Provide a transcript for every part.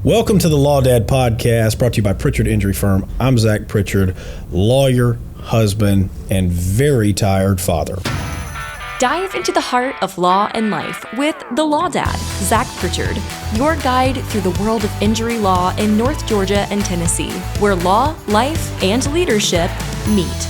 Welcome to the Law Dad Podcast, brought to you by Pritchard Injury Firm. I'm Zach Pritchard, lawyer, husband, and very tired father. Dive into the heart of law and life with The Law Dad, Zach Pritchard, your guide through the world of injury law in North Georgia and Tennessee, where law, life, and leadership meet.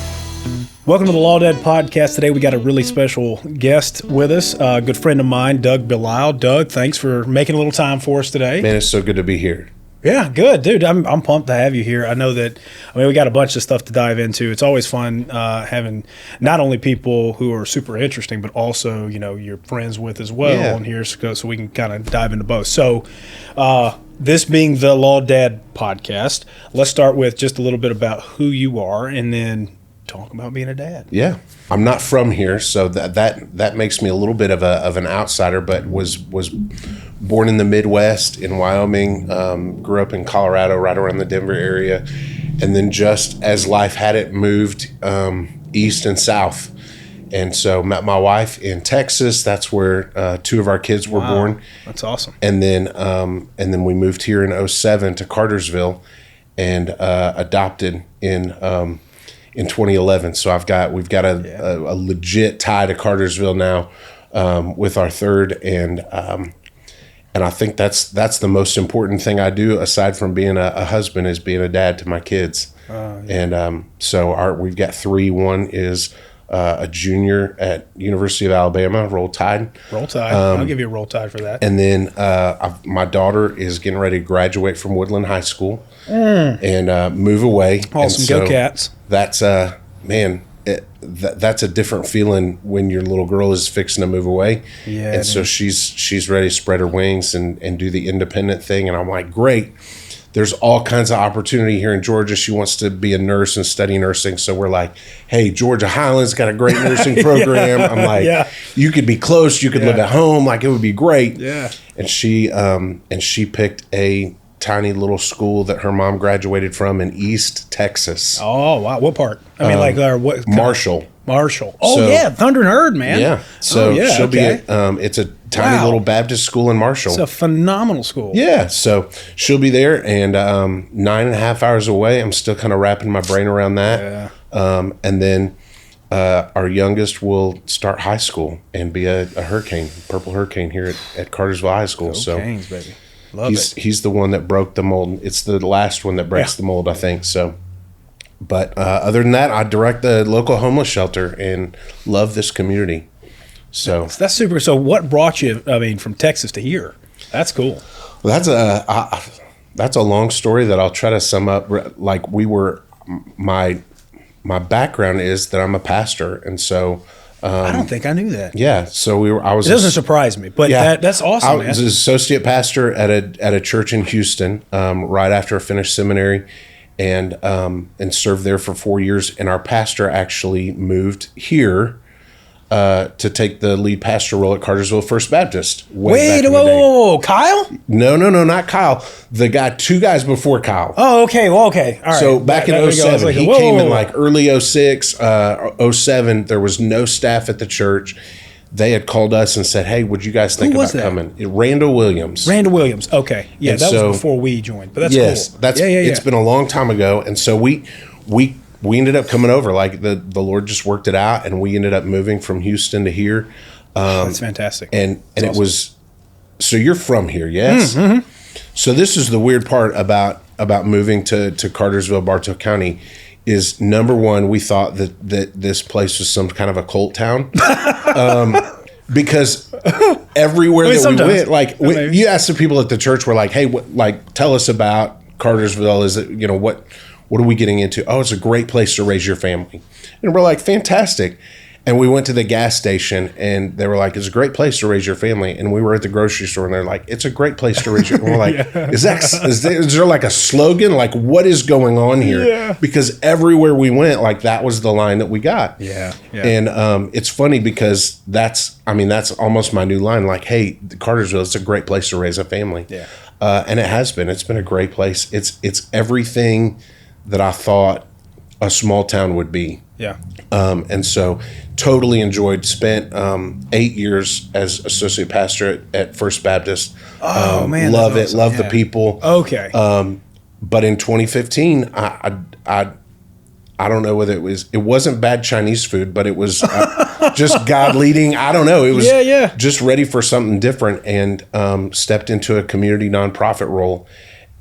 Welcome to the Law Dad Podcast. Today we got a really special guest with us, a good friend of mine, Doug Belisle. Doug, thanks for making a little time for us today. Man, it's so good to be here. Yeah, good, dude. I'm pumped to have you here. I know that, we got a bunch of stuff to dive into. It's always fun having not only people who are super interesting, but also, you're friends with as well on here, so we can kind of dive into both. So, this being the Law Dad Podcast, let's start with just a little bit about who you are and then talk about being a dad. Yeah. I'm not from here, so that makes me a little bit of an outsider, but was born in the Midwest in Wyoming, grew up in Colorado right around the Denver area, and then just as life had it, moved east and south. And so met my wife in Texas. That's where two of our kids were born. That's awesome. And then we moved here in 2007 to Cartersville and adopted in 2011. So we've got a legit tie to Cartersville now with our third, and I think that's the most important thing I do aside from being a husband is being a dad to my kids. And so we've got three. One is a junior at University of Alabama, Roll Tide. Roll Tide. I'll give you a Roll Tide for that. And then my daughter is getting ready to graduate from Woodland High School and move away. Awesome. So go Cats. that's that's a different feeling when your little girl is fixing to move away. Yeah. And so she's ready to spread her wings and do the independent thing. And I'm like, great. There's all kinds of opportunity here in Georgia. She wants to be a nurse and study nursing. So we're like, hey, Georgia Highlands got a great nursing program. I'm like, you could be close. You could live at home. Like, it would be great. Yeah. And she picked a tiny little school that her mom graduated from in East Texas. Oh, wow. What part? What? Marshall. Marshall. Oh, Thunder and Herd, man. Yeah. So she'll be it's a tiny little Baptist school in Marshall. It's a phenomenal school. Yeah. So she'll be there, and 9.5 hours away. I'm still kind of wrapping my brain around that. Yeah. And then our youngest will start high school and be a Purple Hurricane here at Cartersville High School. Go Canes, baby. Love it. He's the one that broke the mold. It's the last one that breaks the mold, I think. So, but other than that, I direct the local homeless shelter and love this community. So that's super. So what brought you, from Texas to here? That's cool. Well, that's a long story that I'll try to sum up. Like my background is that I'm a pastor, and so I don't think I knew that. Yeah, so It doesn't surprise me, but that's awesome. I was an associate pastor at a church in Houston right after I finished seminary, and served there for 4 years. And our pastor actually moved here to take the lead pastor role at Cartersville First Baptist. Whoa, Kyle? No, not Kyle. Two guys before Kyle. Oh, okay. Well, okay. All right. So back in 2007, he came in like early 2006, 2007. There was no staff at the church. They had called us and said, hey, would you guys think about coming? Randall Williams. Randall Williams. Okay. Yeah, that was before we joined, but that's cool. It's been a long time ago. And so we ended up coming over. Like the Lord just worked it out, and we ended up moving from Houston to here. That's fantastic. And awesome. It was, so you're from here, yes? Mm-hmm. So this is the weird part about moving to Cartersville, Bartow County, is number one, we thought that this place was some kind of a cult town. Because everywhere that we went, you asked the people at the church, we're like, hey, tell us about Cartersville. Is it, what are we getting into? Oh, it's a great place to raise your family. And we're like, fantastic. And we went to the gas station, and they were like, it's a great place to raise your family. And we were at the grocery store, and they're like, it's a great place to raise your family. We're like, is there like a slogan? Like, what is going on here? Yeah. Because everywhere we went, like, that was the line that we got. Yeah. And it's funny because that's almost my new line. Like, hey, Cartersville, it's a great place to raise a family. Yeah. And it has been. It's been a great place. It's everything that I thought a small town would be. Yeah. And so totally enjoyed, spent 8 years as associate pastor at First Baptist. Oh, man. Love it. Awesome. Love the people. Okay. But in 2015, I don't know whether it wasn't bad Chinese food, but it was just God leading. I don't know. It was just ready for something different, and stepped into a community nonprofit role.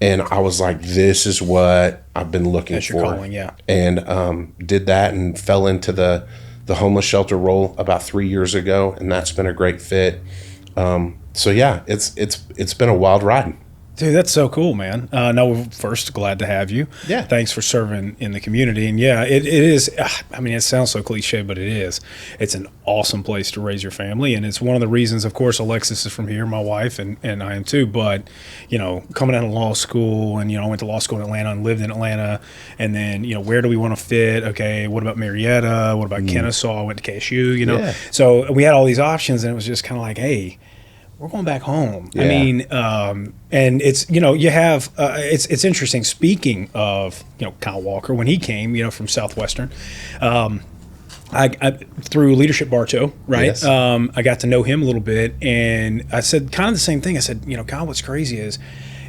And I was like, this is what I've been looking That's for. your calling, yeah. And did that and fell into the homeless shelter role about 3 years ago, and that's been a great fit. So yeah, it's been a wild ride. Dude, that's so cool, man. No, first, glad to have you. Yeah. Thanks for serving in the community. And yeah, it is, I mean, it sounds so cliche, but it is. It's an awesome place to raise your family. And it's one of the reasons, of course, Alexis is from here, my wife, and I am too. But, coming out of law school, and, I went to law school in Atlanta and lived in Atlanta. And then, where do we want to fit? Okay, what about Marietta? What about Kennesaw? I went to KSU, Yeah. So we had all these options, and it was just kind of like, hey, we're going back home. Yeah. I mean, and it's, you have, it's interesting. Speaking of, Kyle Walker, when he came, from Southwestern, I through Leadership Bartow, right? Yes. I got to know him a little bit, and I said kind of the same thing. I said, Kyle, what's crazy is,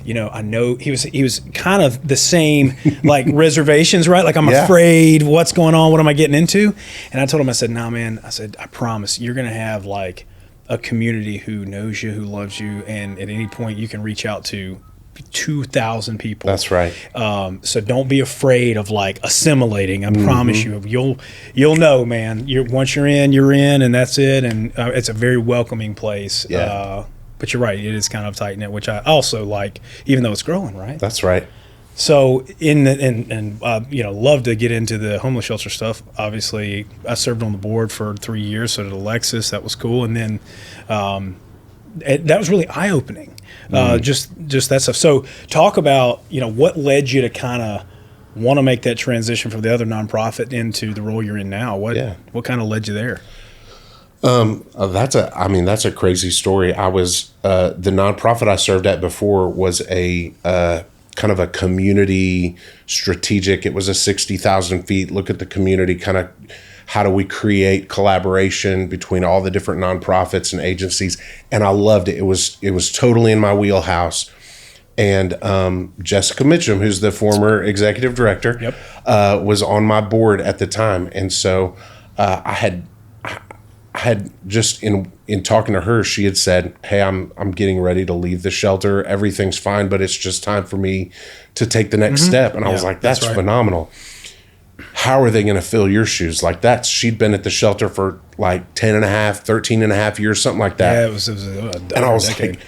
I know he was kind of the same, like reservations, right? Like, I'm afraid, what's going on? What am I getting into? And I told him, I said, nah, man, I said, I promise you're going to have like a community who knows you, who loves you, and at any point you can reach out to 2,000 people. That's right. So don't be afraid of like assimilating. I promise you, you'll know, man. Once you're in, and that's it. And it's a very welcoming place. Yeah. But you're right, it is kind of tight knit, which I also like, even though it's growing, right? That's right. So love to get into the homeless shelter stuff. Obviously, I served on the board for 3 years, so did Alexis. That was cool. And then that was really eye-opening, just that stuff. So talk about, what led you to kind of want to make that transition from the other nonprofit into the role you're in now. What kind of led you there? That's a crazy story. I was the nonprofit I served at before was a kind of a community strategic. It was a 60,000 feet look at the community, kind of how do we create collaboration between all the different nonprofits and agencies. And I loved it. It was totally in my wheelhouse. And Jessica Mitchum, who's the former executive director, was on my board at the time. And so I had just in talking to her, she had said, hey, I'm getting ready to leave the shelter. Everything's fine, but it's just time for me to take the next step. And I was like, that's right. Phenomenal. How are they going to fill your shoes? Like she'd been at the shelter for like 13 and a half years, something like that. Yeah, it was and I was like,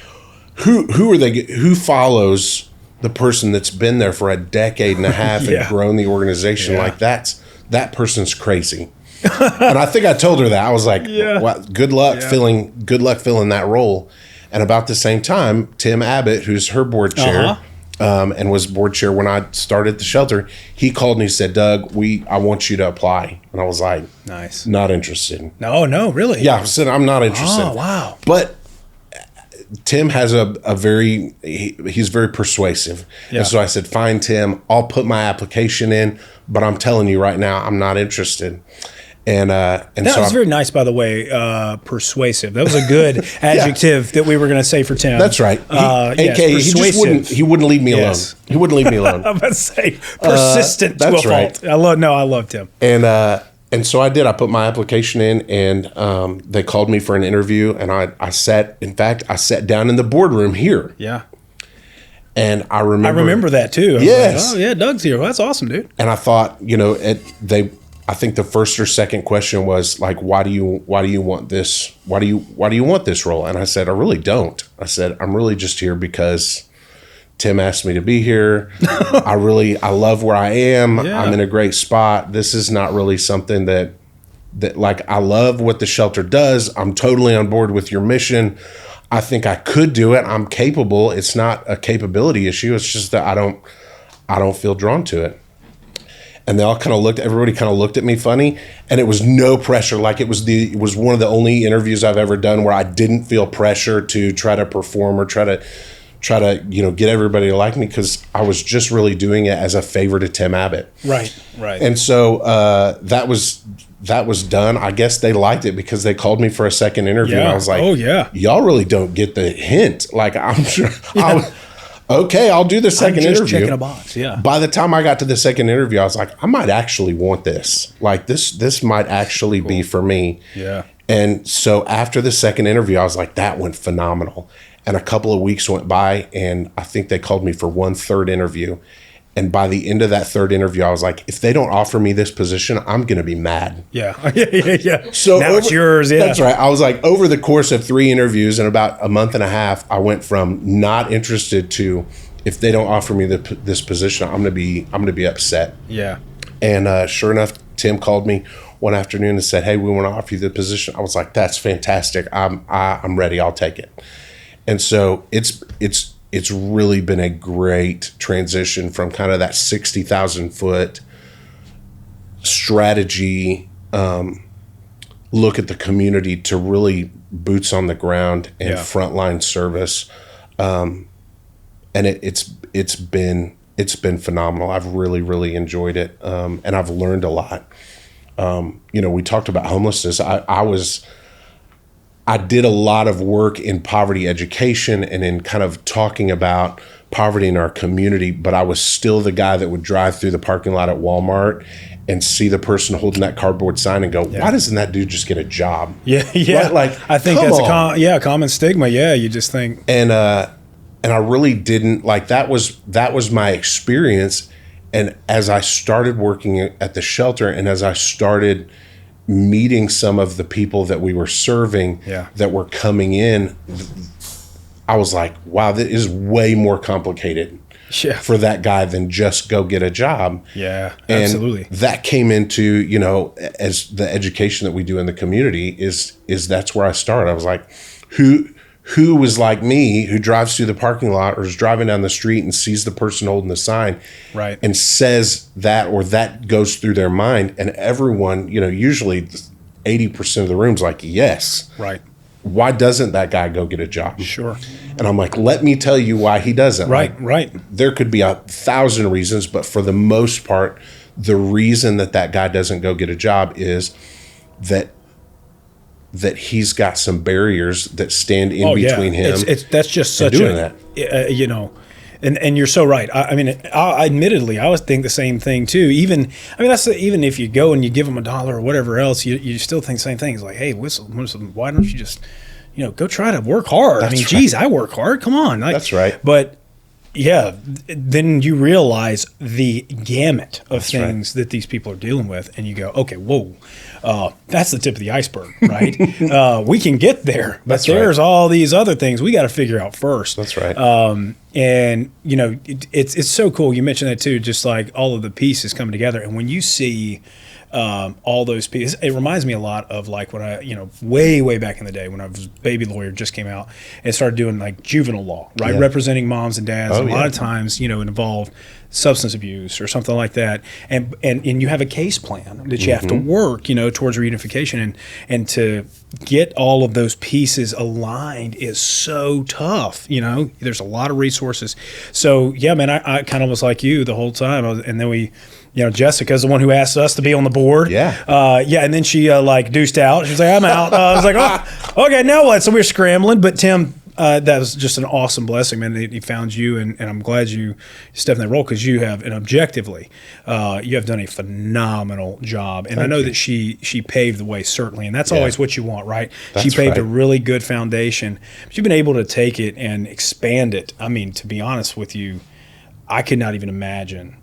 who are they? Who follows the person that's been there for a decade and a half and grown the organization? Like that person's crazy. And I think I told her that. I was like, well, good luck filling that role. And about the same time, Tim Abbott, who's her board chair, and was board chair when I started the shelter, he called and he said, Doug, I want you to apply. And I was like, nice. Not interested. No, really? Yeah, I said, I'm not interested. Oh, wow. But Tim has he's very persuasive. Yeah. And so I said, fine, Tim, I'll put my application in, but I'm telling you right now, I'm not interested. And that was very nice, by the way. Persuasive. That was a good adjective that we were going to say for Tim. That's right. AKA, he wouldn't leave me alone. He wouldn't leave me alone. I'm about to say persistent to a fault. I loved him. And so I did. I put my application in, and they called me for an interview, and I sat down in the boardroom here. Yeah. And I remember that too. Yes. Like, oh yeah, Doug's here. Well, that's awesome, dude. And I thought, I think the first or second question was like, why do you want this? Why do you want this role? And I said, I really don't. I said, I'm really just here because Tim asked me to be here. I love where I am. Yeah. I'm in a great spot. This is not really something that like, I love what the shelter does. I'm totally on board with your mission. I think I could do it. I'm capable. It's not a capability issue. It's just that I don't feel drawn to it. And everybody kind of looked at me funny, and it was no pressure. Like it was one of the only interviews I've ever done where I didn't feel pressure to try to perform or try to try to, get everybody to like me, because I was just really doing it as a favor to Tim Abbott. Right. And so that was done. I guess they liked it because they called me for a second interview. Yeah. And I was like, oh yeah, y'all really don't get the hint. Like, I'm sure. Okay, I'll do the second just interview. checking a box. Yeah. By the time I got to the second interview, I was like, I might actually want this. Like, this might actually be for me. Yeah. And so after the second interview, I was like, that went phenomenal. And a couple of weeks went by, and I think they called me for one third interview. And by the end of that third interview, I was like, if they don't offer me this position, I'm going to be mad. Yeah. Yeah. So now it's yours. Yeah. That's right. I was like, over the course of 3 interviews in about a month and a half, I went from not interested to, if they don't offer me this position, I'm going to be upset. Yeah. And sure enough, Tim called me one afternoon and said, hey, we want to offer you the position. I was like, that's fantastic. I'm ready. I'll take it. And so it's really been a great transition from kind of that 60,000 foot strategy, look at the community, to really boots on the ground and frontline service. And it's been phenomenal. I've really, really enjoyed it. And I've learned a lot. We talked about homelessness. I did a lot of work in poverty education and in kind of talking about poverty in our community, but I was still the guy that would drive through the parking lot at Walmart and see the person holding that cardboard sign and go, why doesn't that dude just get a job? Yeah. Right? Like, I think that's a common stigma. Yeah. You just think. And I really didn't, like, that was my experience. And as I started working at the shelter, and as I started meeting some of the people that we were serving that were coming in, I was like, wow, this is way more complicated for that guy than just go get a job. Yeah, and absolutely. That came into, as the education that we do in the community is that's where I started. I was like, who was like me, who drives through the parking lot or is driving down the street and sees the person holding the sign, right, and says that, or that goes through their mind, and everyone, usually 80% of the room's like, yes, right. Why doesn't that guy go get a job? Sure. And I'm like, let me tell you why he doesn't. Right, like, right. There could be 1,000 reasons, but for the most part, the reason that guy doesn't go get a job is that he's got some barriers that stand in between him. That's just such and you're so right. I mean, admittedly, I would think the same thing too. Even if you go and you give them $1 or whatever else, you still think the same thing. It's like, hey, why don't you just, go try to work hard? That's geez, I work hard. Come on. That's right. But yeah, then you realize the gamut of things that these people are dealing with, and you go, okay, whoa, that's the tip of the iceberg, right? We can get there, but there's all these other things we got to figure out first. That's right. And it's so cool. You mentioned that too, just like all of the pieces coming together, and when you see all those pieces, it reminds me a lot of like when I, way back in the day when I was baby lawyer, just came out and started doing like juvenile law, right? Representing moms and dads. A lot of times, it involved substance abuse or something like that. And you have a case plan that you have to work, towards reunification, and to get all of those pieces aligned is so tough. There's a lot of resources. So yeah, man, I kind of was like you the whole time. And then we, Jessica's the one who asked us to be on the board. And then she deuced out. She was like, I'm out. I was like, oh, okay, now what? So we were scrambling, but Tim, that was just an awesome blessing, man. He found you, and I'm glad you stepped in that role, because you have, and objectively, you have done a phenomenal job. And I know that she paved the way, certainly, and that's always what you want, right? She paved a really good foundation, but you've been able to take it and expand it. I mean, to be honest with you, I could not even imagine,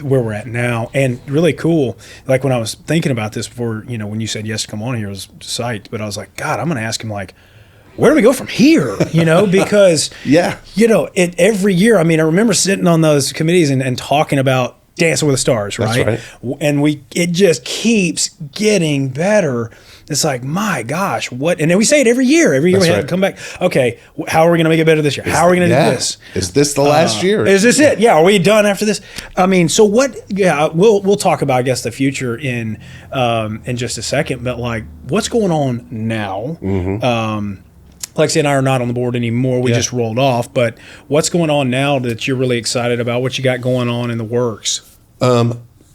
where we're at now. And really cool, like when I was thinking about this before, when you said yes to come on here, I was psyched, but I was like, God, I'm going to ask him, like, where do we go from here? Because, every year, I mean, I remember sitting on those committees and talking about Dancing with the Stars, right? That's right. And it just keeps getting better. It's like, my gosh, what? And then we say it every year. Every year we have to come back. Okay, how are we going to make it better this year? How are we going to do this? Is this the last year? Is this it? Yeah. Are we done after this? I mean, so what? Yeah, we'll talk about, I guess, the future in just a second. But like, what's going on now? Lexi and I are not on the board anymore. We Yeah. just rolled off. But what's going on now that you're really excited about? What you got going on in the works?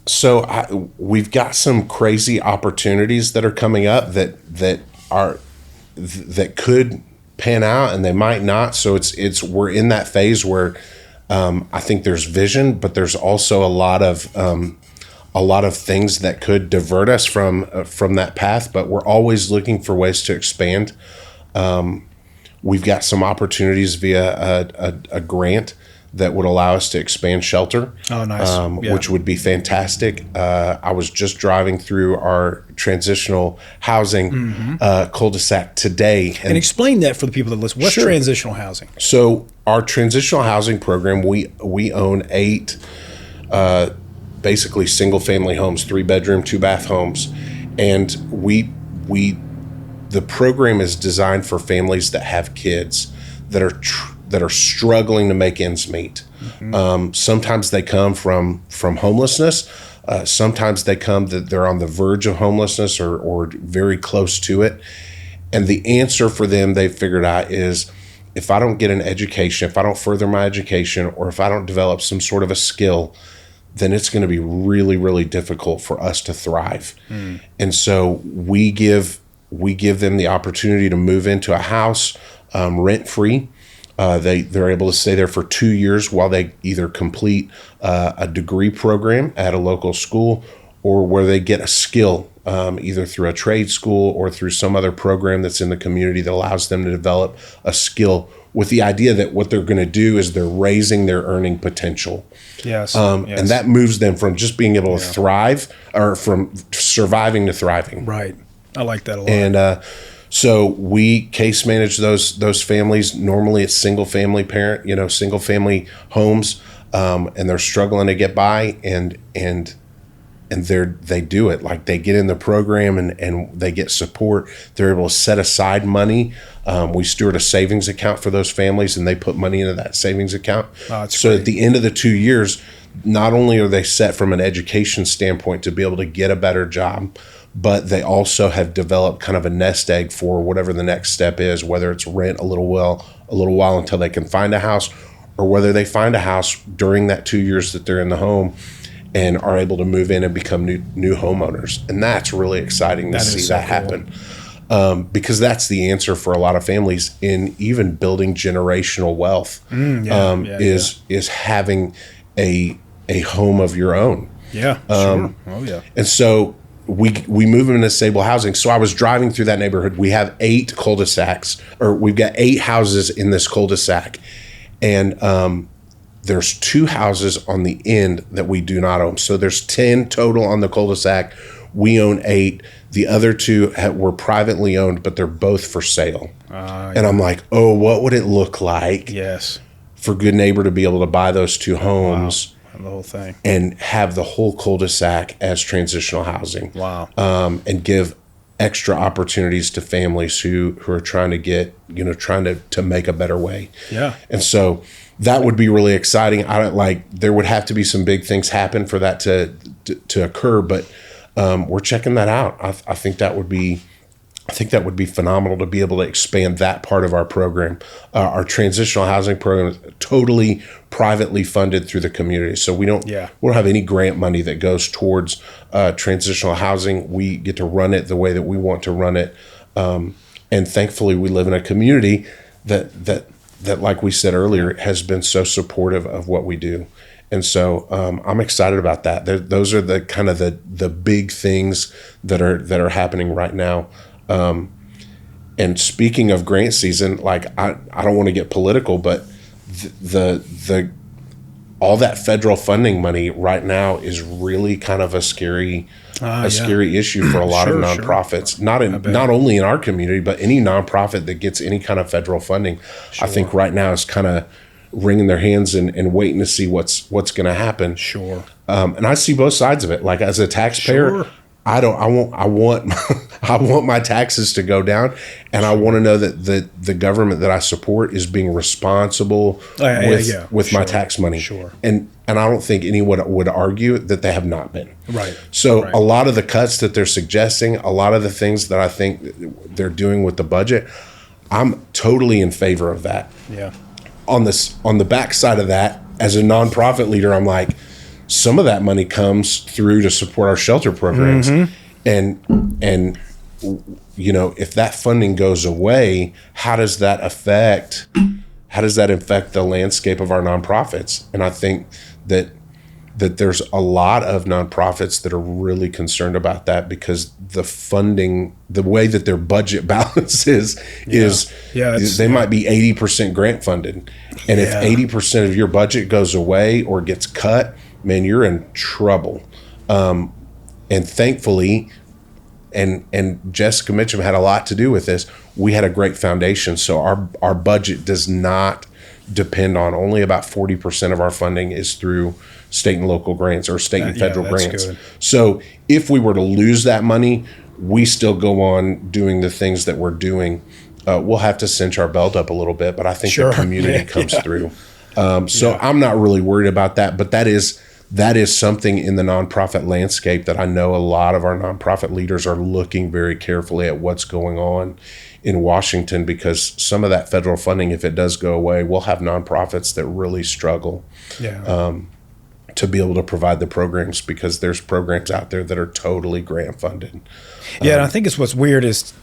So we've got some crazy opportunities that are coming up that could pan out, and they might not. So we're in that phase where I think there's vision, but there's also a lot of things that could divert us from that path. But we're always looking for ways to expand. We've got some opportunities via a grant that would allow us to expand shelter. Oh, nice. Which would be fantastic. I was just driving through our transitional housing cul-de-sac today. And explain that for the people that listen. What's Sure. transitional housing? So our transitional housing program, we own 8 basically single-family homes, 3-bedroom, 2-bath homes. And the program is designed for families that have kids that are struggling to make ends meet. Sometimes they come from homelessness. Sometimes they come that they're on the verge of homelessness or very close to it. And the answer for them, they've figured out, is if I don't get an education, if I don't further my education, or if I don't develop some sort of a skill, then it's going to be really, really difficult for us to thrive. And so we give them the opportunity to move into a house rent-free. They're able to stay there for 2 years while they either complete a degree program at a local school, or where they get a skill, either through a trade school or through some other program that's in the community that allows them to develop a skill, with the idea that what they're going to do is they're raising their earning potential. Yes. And that moves them from just being able to thrive, or from surviving to thriving. Right. I like that a lot. And so we case manage those families. Normally it's single family homes, and they're struggling to get by, and they do it. Like, they get in the program and they get support. They're able to set aside money. We steward a savings account for those families, and they put money into that savings account. So great. at the end of the 2 years, not only are they set from an education standpoint to be able to get a better job, but they also have developed kind of a nest egg for whatever the next step is, whether it's rent a little while until they can find a house, or whether they find a house during that 2 years that they're in the home and are able to move in and become new homeowners. And that's really exciting to see that happen. Because that's the answer for a lot of families in even building generational wealth, is having a home of your own. Yeah, sure. Oh, yeah. And so we move them into stable housing. So I was driving through that neighborhood. We have 8 cul-de-sacs, or we've got 8 houses in this cul-de-sac. And there's 2 houses on the end that we do not own. So there's 10 total on the cul-de-sac. We own 8. The other 2 were privately owned, but they're both for sale. And I'm like, oh, what would it look like for Good Neighbor to be able to buy those 2 homes? Wow. The whole thing, and have the whole cul-de-sac as transitional housing. Wow. And give extra opportunities to families who are trying to get, trying to make a better way. Yeah. And so that would be really exciting. There would have to be some big things happen for that to occur, but we're checking that out. I think that would be phenomenal to be able to expand that part of our program. Our transitional housing program is totally privately funded through the community. So we don't have any grant money that goes towards transitional housing. We get to run it the way that we want to run it. And thankfully we live in a community that like we said earlier, has been so supportive of what we do. And so I'm excited about that. Those are the kind of the big things that are happening right now. And speaking of grant season, like I don't want to get political, but the all that federal funding money right now is really kind of a scary issue for a lot of nonprofits. Sure. Not only in our community, but any nonprofit that gets any kind of federal funding. Sure. I think right now is kind of wringing their hands and waiting to see what's going to happen. Sure. And I see both sides of it. Like, as a taxpayer, I want my taxes to go down, and I want to know that the government that I support is being responsible with my tax money. Sure. And I don't think anyone would argue that they have not been. Right. So a lot of the cuts that they're suggesting, a lot of the things that I think they're doing with the budget, I'm totally in favor of that. Yeah. On the backside of that, as a nonprofit leader, I'm like, some of that money comes through to support our shelter programs. And you know, if that funding goes away, how does that affect the landscape of our nonprofits? And I think that there's a lot of nonprofits that are really concerned about that, because the funding, the way that their budget balance is they might be 80% grant funded. And if 80% of your budget goes away or gets cut, man, you're in trouble. And thankfully, and Jessica Mitchum had a lot to do with this, we had a great foundation. So our budget does not depend on, only about 40% of our funding is through state and local grants, or state and federal grants. Good. So if we were to lose that money, we still go on doing the things that we're doing. We'll have to cinch our belt up a little bit, but I think the community comes through. So I'm not really worried about that, but that is something in the nonprofit landscape that I know a lot of our nonprofit leaders are looking very carefully at what's going on in Washington, because some of that federal funding, if it does go away, we'll have nonprofits that really struggle to be able to provide the programs, because there's programs out there that are totally grant funded. Yeah, and I think it's what's weird is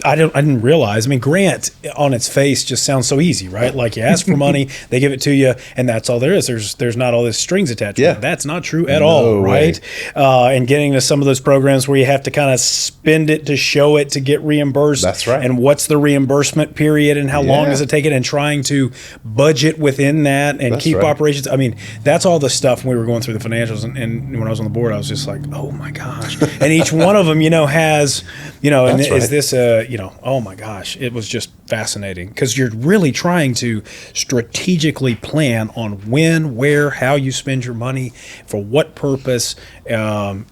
I didn't realize. I mean, grant on its face just sounds so easy, right? Like you ask for money, they give it to you, and that's all there is. There's not all this strings attached. Yeah, that's not true at all, right? And getting to some of those programs where you have to kind of spend it to show it to get reimbursed. That's right. And what's the reimbursement period, and how long does it take it, and trying to budget within that and keep operations. I mean, that's all the stuff when we were going through the financials, and when I was on the board, I was just like, oh my gosh. And each one of them, has, and is this oh my gosh, it was just fascinating, because you're really trying to strategically plan on when, where, how you spend your money, for what purpose, and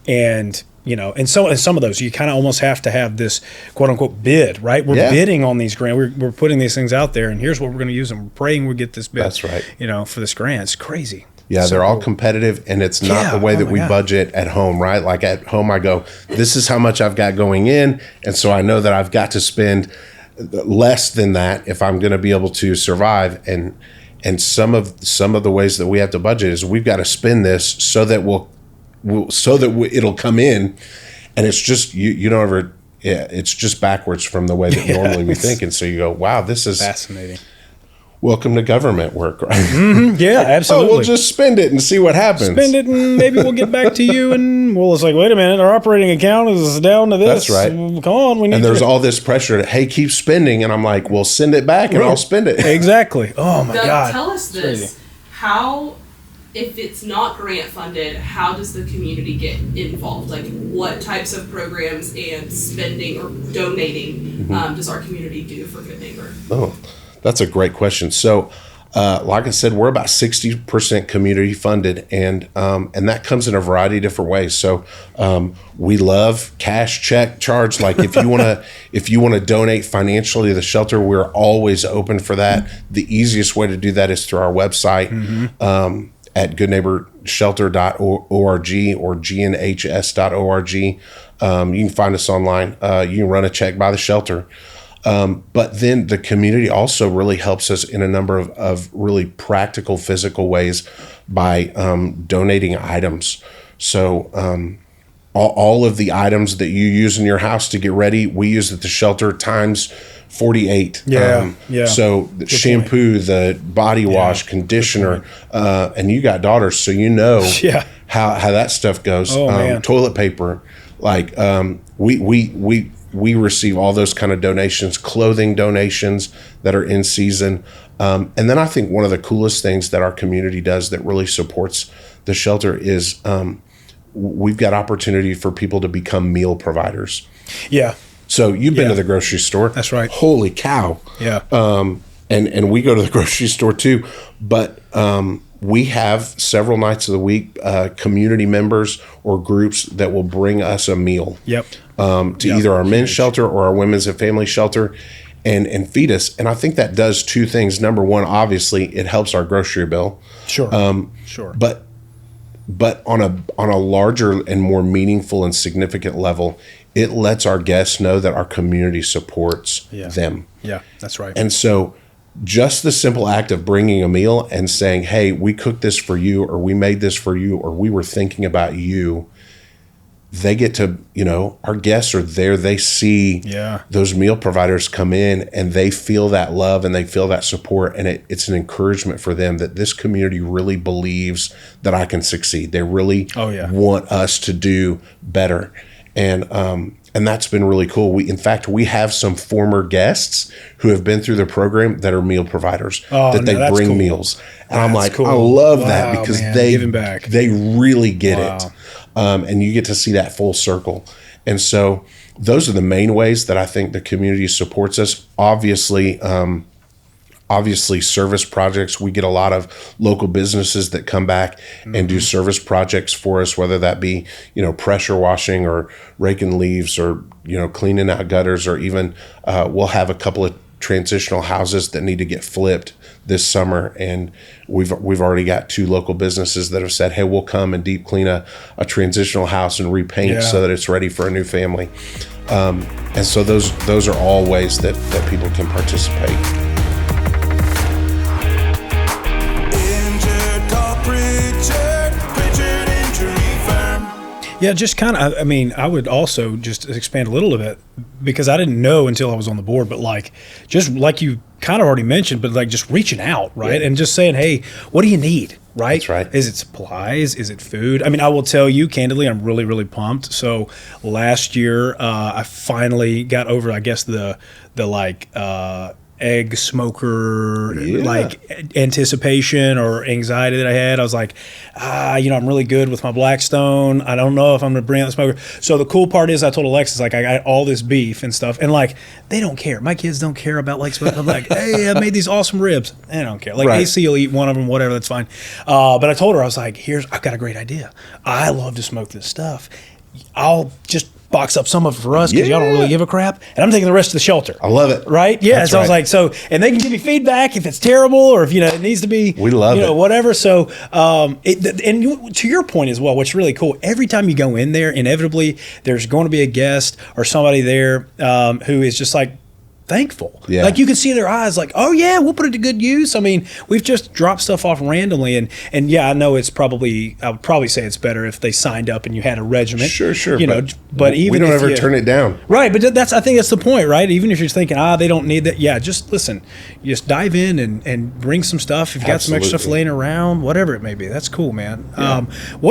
some of those you kind of almost have to have this quote unquote bid, right? We're bidding on these grants. We're putting these things out there, and here's what we're going to use, and we're praying we get this bid. That's right. For this grant. It's crazy. Yeah, they're all competitive, and it's not the way that we budget at home, right? Like at home, I go, this is how much I've got going in, and so I know that I've got to spend less than that if I'm going to be able to survive. And some of the ways that we have to budget is we've got to spend this so that it'll come in, and it's just you don't ever. Yeah, it's just backwards from the way that normally we think, and so you go, wow, this is fascinating. Welcome to government work, right? Mm-hmm. Yeah, absolutely. We'll just spend it and see what happens. Spend it, and maybe we'll get back to you. And it's like, wait a minute, our operating account is down to this. That's right. Come on, we need. And there's all this pressure to, hey, keep spending, and I'm like, well, send it back, and I'll spend it. Exactly. Oh my God. Tell us this: how, if it's not grant funded, how does the community get involved? Like, what types of programs and spending or donating does our community do for Good Neighbor? Oh. That's a great question. So, like I said, we're about 60% community funded, and that comes in a variety of different ways. So, we love cash, check, charge. Like if you want to donate financially to the shelter, we're always open for that. The easiest way to do that is through our website at goodneighborshelter.org or gnhs.org. You can find us online. You can run a check by the shelter. But then the community also really helps us in a number of really practical, physical ways by donating items. So all of the items that you use in your house to get ready, we use at the shelter times 48. So the shampoo, the body wash, conditioner, and you got daughters, so you know how that stuff goes. Toilet paper, like we receive all those kind of donations, clothing donations that are in season. And then I think one of the coolest things that our community does that really supports the shelter is we've got opportunity for people to become meal providers. Yeah. So you've been to the grocery store. That's right. Holy cow. Yeah. And we go to the grocery store too. But we have several nights of the week community members or groups that will bring us a meal. Yep. To either our men's shelter or our women's and family shelter and feed us. And I think that does two things. Number one, obviously, it helps our grocery bill. Sure. Sure. But on a larger and more meaningful and significant level, it lets our guests know that our community supports them. Yeah, that's right. And so just the simple act of bringing a meal and saying, hey, we cooked this for you, or we made this for you, or we were thinking about you, they get to, our guests are there. They see those meal providers come in, and they feel that love and they feel that support. And it's an encouragement for them that this community really believes that I can succeed. They really want us to do better. And that's been really cool. In fact, we have some former guests who have been through the program that are meal providers, they bring meals. And I'm like, cool. I love that because they really get it. And you get to see that full circle. And so those are the main ways that I think the community supports us. Obviously, service projects. We get a lot of local businesses that come back and do service projects for us, whether that be, pressure washing or raking leaves or, cleaning out gutters, or even we'll have a couple of transitional houses that need to get flipped this summer. And we've already got 2 local businesses that have said, hey, we'll come and deep clean a transitional house and repaint so that it's ready for a new family. And so those are all ways that people can participate. Yeah, just kind of, I would also just expand a little bit, because I didn't know until I was on the board, but just like you kind of already mentioned, but just reaching out, right? Yeah. And just saying, hey, what do you need, right? That's right. Is it supplies? Is it food? I will tell you candidly, I'm really, really pumped. So last year, I finally got over, I guess, the egg smoker anticipation or anxiety that I had. I was like, I'm really good with my Blackstone. I don't know if I'm going to bring out the smoker. So the cool part is I told Alexis, I got all this beef and stuff, and they don't care. My kids don't care about smoking. I'm like, hey, I made these awesome ribs. They don't care. AC will eat one of them, whatever, that's fine. But I told her, I was like, I've got a great idea. I love to smoke this stuff. I'll just box up some of it for us because y'all don't really give a crap, and I'm taking the rest of the shelter. I love it. Right? Yeah. That's so right. I was like, and they can give me feedback if it's terrible or if it needs to be. We love it. Whatever. So, and to your point as well, what's really cool, every time you go in there, inevitably there's going to be a guest or somebody there who is just thankful. Yeah. You can see their eyes oh yeah, we'll put it to good use. We've just dropped stuff off randomly, and yeah, I know I would probably say it's better if they signed up and you had a regiment. Sure. But even we don't ever turn it down. Right, but I think that's the point, right? Even if you're thinking, they don't need that. Yeah, just listen. You just dive in and bring some stuff. If you've got some extra stuff laying around, whatever it may be. That's cool, man. Yeah.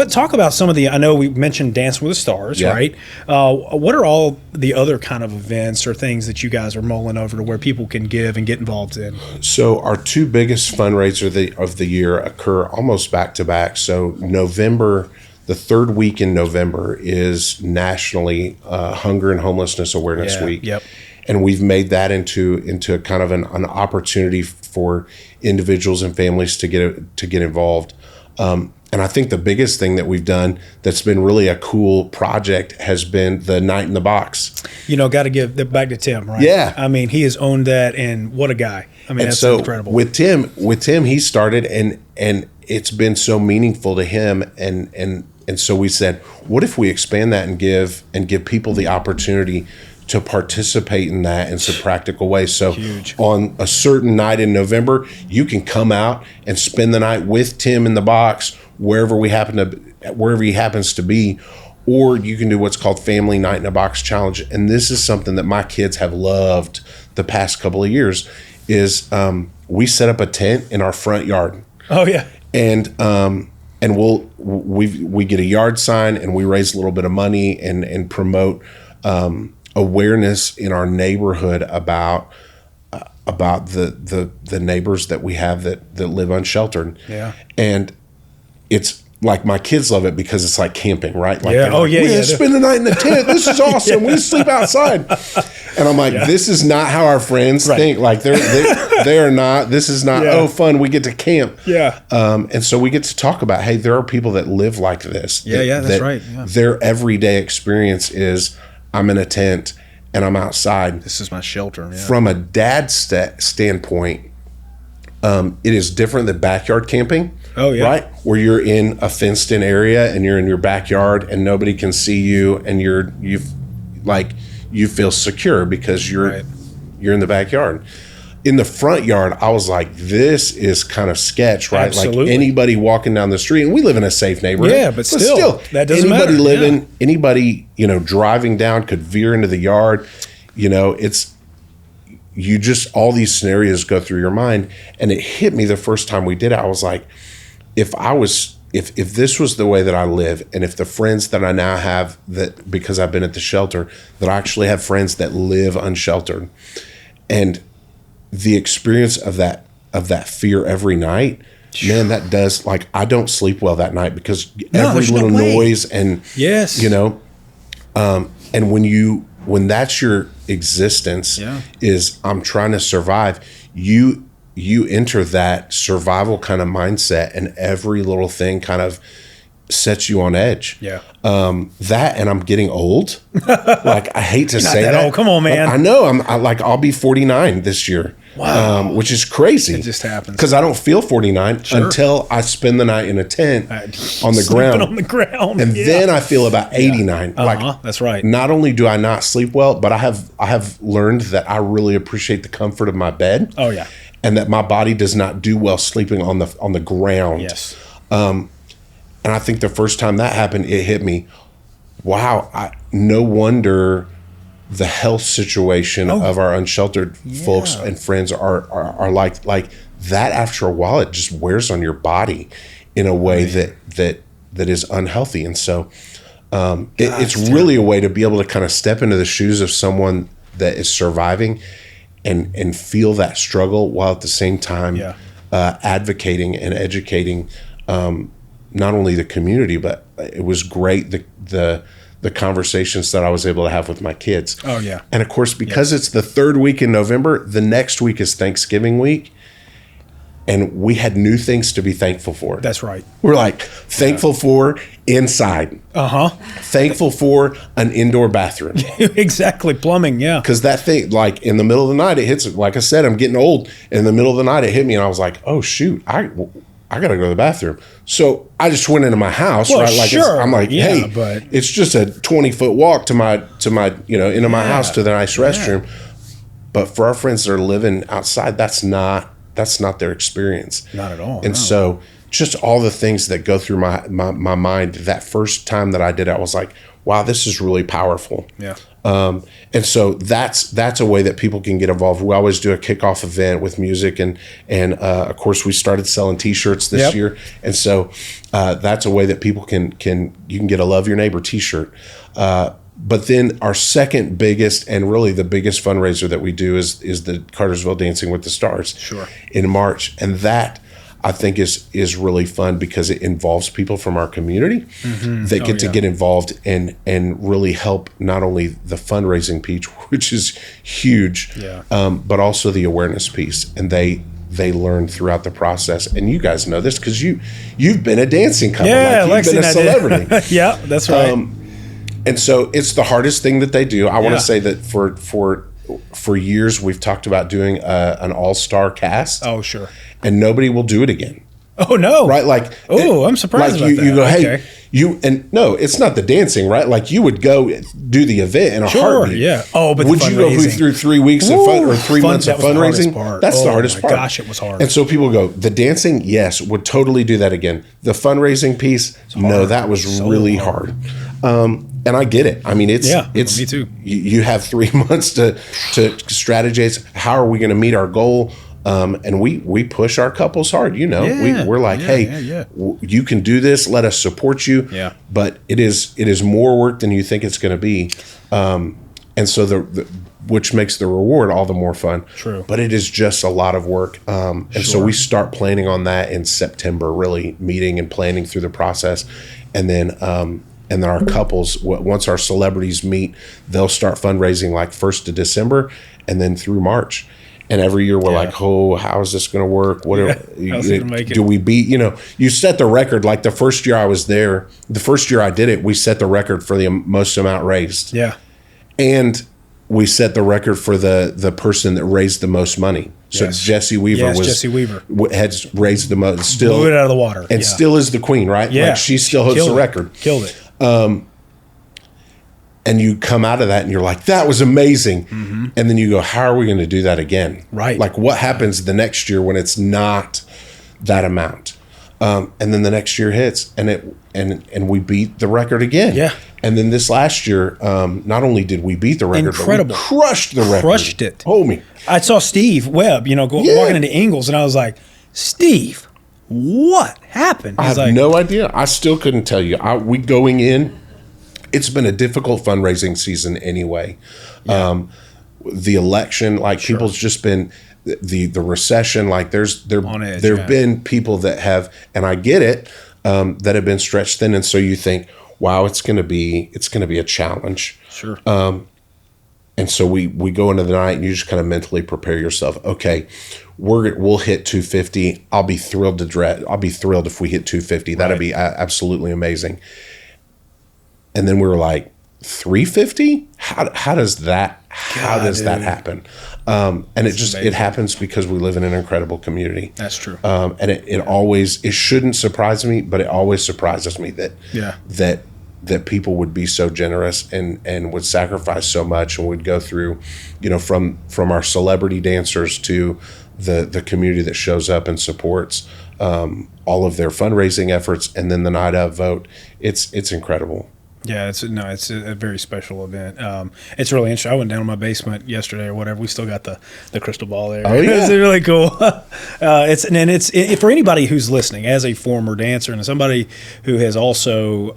Talk about some of I know we mentioned Dancing with the Stars, right? What are all the other kind of events or things that you guys are mulling over to where people can give and get involved in? So our 2 biggest fundraisers of the year occur almost back to back. So November, the 3rd week in November is nationally Hunger and Homelessness Awareness Week. Yep. And we've made that into kind of an opportunity for individuals and families to get involved. And I think the biggest thing that we've done that's been really a cool project has been the Night in the Box. Got to give that back to Tim, right? Yeah. He has owned that, and what a guy. That's so incredible. With Tim, he started, and it's been so meaningful to him, and so we said, what if we expand that and give people the opportunity to participate in that in some practical ways. So huge. On a certain night in November, you can come out and spend the night with Tim in the box wherever he happens to be, or you can do what's called Family Night in a Box Challenge. And this is something that my kids have loved the past couple of years is we set up a tent in our front yard. Oh yeah. And we get a yard sign and we raise a little bit of money and promote awareness in our neighborhood about the neighbors that we have that live unsheltered. Yeah. And it's like my kids love it because it's like camping, right? Like yeah. Oh, yeah. We spend the night in the tent. This is awesome. Yeah. We sleep outside. And I'm like, this is not how our friends think. Like they are not. This is not, fun. We get to camp. Yeah. And so we get to talk about, hey, there are people that live like this. That's right. Yeah. Their everyday experience is I'm in a tent and I'm outside. This is my shelter. Yeah. From a dad's standpoint, it is different than backyard camping. Oh yeah, right. Where you're in a fenced-in area and you're in your backyard and nobody can see you, and like you feel secure because you're in the backyard. In the front yard, I was like, this is kind of sketch, right? Absolutely. Like anybody walking down the street, and we live in a safe neighborhood. Yeah, but still that doesn't anybody matter. Anybody, driving down could veer into the yard. All these scenarios go through your mind. And it hit me the first time we did it. I was like, if this was the way that I live, and if the friends that I now have, that because I've been at the shelter, that I actually have friends that live unsheltered, and the experience of that fear every night, man, that does, like, I don't sleep well that night because every little noise and and when that's your existence, is I'm trying to survive, you enter that survival kind of mindset, and every little thing kind of sets you on edge. That, and I'm getting old. Like, I hate to say that. Oh, come on, man. I know. I'll be 49 this year. Wow. Which is crazy. It just happens. Because I don't feel 49 until I spend the night in a tent on the ground. On the ground. And then I feel about 89. Like, that's right. Not only do I not sleep well, but I have learned that I really appreciate the comfort of my bed. Oh, yeah. And that my body does not do well sleeping on the ground. Yes. And I think the first time that happened, it hit me. Wow, no wonder the health situation of our unsheltered folks and friends are like that. After a while, it just wears on your body in a way that is unhealthy. And so it's really a way to be able to kind of step into the shoes of someone that is surviving and feel that struggle, while at the same time advocating and educating not only the community, but it was great the conversations that I was able to have with my kids. Oh, yeah. And of course, because it's the third week in November, the next week is Thanksgiving week. And we had new things to be thankful for. That's right. We're like, thankful for inside. Thankful for an indoor bathroom. Exactly. Plumbing, yeah. Because that thing, like, in the middle of the night, it hits, like I said, I'm getting old. In the middle of the night, it hit me, and I was like, oh, shoot, I got to go to the bathroom. So I just went into my house, right? Like, I'm like, hey, but it's just a 20-foot walk to my into my house to the nice restroom. But for our friends that are living outside, that's not their experience. Not at all. And so just all the things that go through my mind, that first time that I did it, I was like, wow, this is really powerful. Yeah. And so that's a way that people can get involved. We always do a kickoff event with music, and of course we started selling T-shirts this year, and so that's a way that people can get a Love Your Neighbor T-shirt. But then our second biggest, and really the biggest fundraiser that we do is the Cartersville Dancing with the Stars in March, and that I think is really fun because it involves people from our community that get to get involved and really help not only the fundraising piece, which is huge, but also the awareness piece. And they learn throughout the process. And you guys know this because you've been a dancing couple. Yeah, like you've been a celebrity. Yeah, that's right. And so it's the hardest thing that they do. I want to say that for years we've talked about doing an all-star cast. Oh, sure. And nobody will do it again. Oh, no. Right? Like, I'm surprised about that. You go, hey, no, it's not the dancing, right? Like, you would go do the event in a heartbeat. Yeah. Oh, but would you go through 3 weeks of fun or 3 months of fundraising? That's the hardest part. Gosh, it was hard. And so people go, the dancing, yes, would totally do that again. The fundraising piece, no, that was really hard. And I get it. I mean, it's me too. You have 3 months to strategize. How are we going to meet our goal? And we push our couples hard, we're like, hey, you can do this. Let us support you. Yeah. But it is more work than you think it's going to be. And so which makes the reward all the more fun. True. But it is just a lot of work. And so we start planning on that in September, really meeting and planning through the process. And then our couples, once our celebrities meet, they'll start fundraising like 1st of December and then through March. And every year we're like, oh, how is this going to work? Do we beat, you set the record. Like the first year I was there, the first year I did it, we set the record for the most amount raised. Yeah. And we set the record for the person that raised the most money. So Jesse Weaver has raised the most, still blew it out of the water, and yeah. still is the queen, right? Like she still holds the record. Killed it. Killed it. Yeah. and you come out of that and you're like, that was amazing. Mm-hmm. And then you go, how are we going to do that again? Right. Like what happens the next year when it's not that amount? And then the next year hits and we beat the record again. Yeah. And then this last year, not only did we beat the record, incredible, but we crushed the record. Crushed it. Hold me. I saw Steve Webb, walking into Ingles, and I was like, Steve, what happened? I have no idea. I still couldn't tell you. We going in, it's been a difficult fundraising season anyway. Yeah. The election, like sure. People's just been the recession. Like there've been people that have, and I get it, that have been stretched thin, and so you think, wow, it's going to be a challenge. Sure. And so we go into the night, and you just kind of mentally prepare yourself. Okay, we'll hit 250. I'll be thrilled if we hit 250. That'd be absolutely amazing. And then we were like, 350? How does that happen? And it happens because we live in an incredible community. That's true. And it shouldn't surprise me, but it always surprises me that people would be so generous and would sacrifice so much, and would go through, from our celebrity dancers to the community that shows up and supports all of their fundraising efforts, and then the night of vote. It's incredible. Yeah, it's a very special event. It's really interesting. I went down in my basement yesterday or whatever. We still got the crystal ball there. Oh, yeah. It's really cool. It's for anybody who's listening, as a former dancer and somebody who has also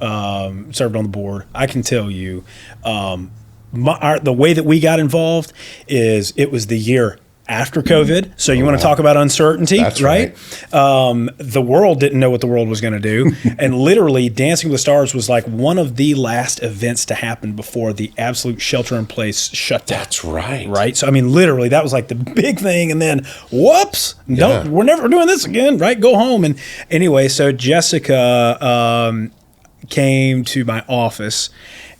served on the board, I can tell you, the way that we got involved is it was the year after COVID. So you want to talk about uncertainty, That's right? The world didn't know what the world was going to do. And literally Dancing with the Stars was like one of the last events to happen before the absolute shelter in place shutdown. That's right. Right. So, I mean, literally that was like the big thing. And then whoops, we're never doing this again. Right. Go home. And anyway, so Jessica came to my office,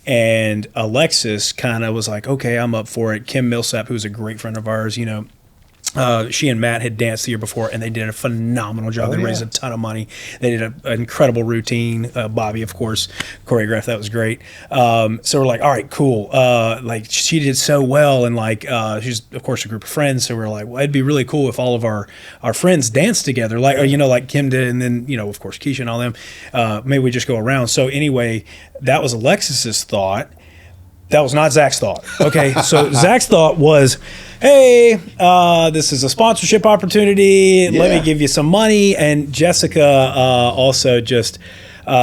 and Alexis kind of was like, okay, I'm up for it. Kim Millsap, who's a great friend of ours, she and Matt had danced the year before, and they did a phenomenal job. They raised a ton of money. They did an incredible routine. Bobby, of course, choreographed. That was great. So we're like, all right, cool. Like she did so well, and like she's of course a group of friends. So we're like, well, it'd be really cool if all of our friends danced together, like like Kim did, and then of course Keisha and all them. Maybe we just go around. So anyway, that was Alexis's thought. That was not Zach's thought. Okay, so Zach's thought was, hey, this is a sponsorship opportunity. Yeah. Let me give you some money. And Jessica also just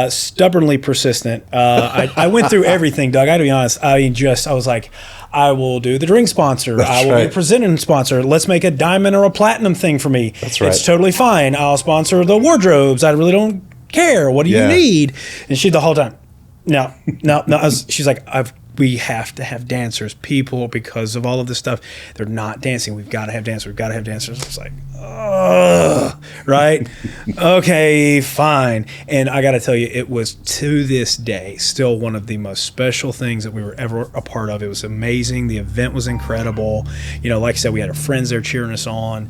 stubbornly persistent. I went through everything, Doug. I got to be honest. I was like, I will do the drink sponsor. I will be a presenting sponsor. Let's make a diamond or a platinum thing for me. That's right. It's totally fine. I'll sponsor the wardrobes. I really don't care. What do you need? And she the whole time, no. She's like, we have to have dancers. People, because of all of this stuff, they're not dancing. We've got to have dancers. It's like, right? Okay, fine. And I got to tell you, it was to this day still one of the most special things that we were ever a part of. It was amazing. The event was incredible. Like I said, we had our friends there cheering us on.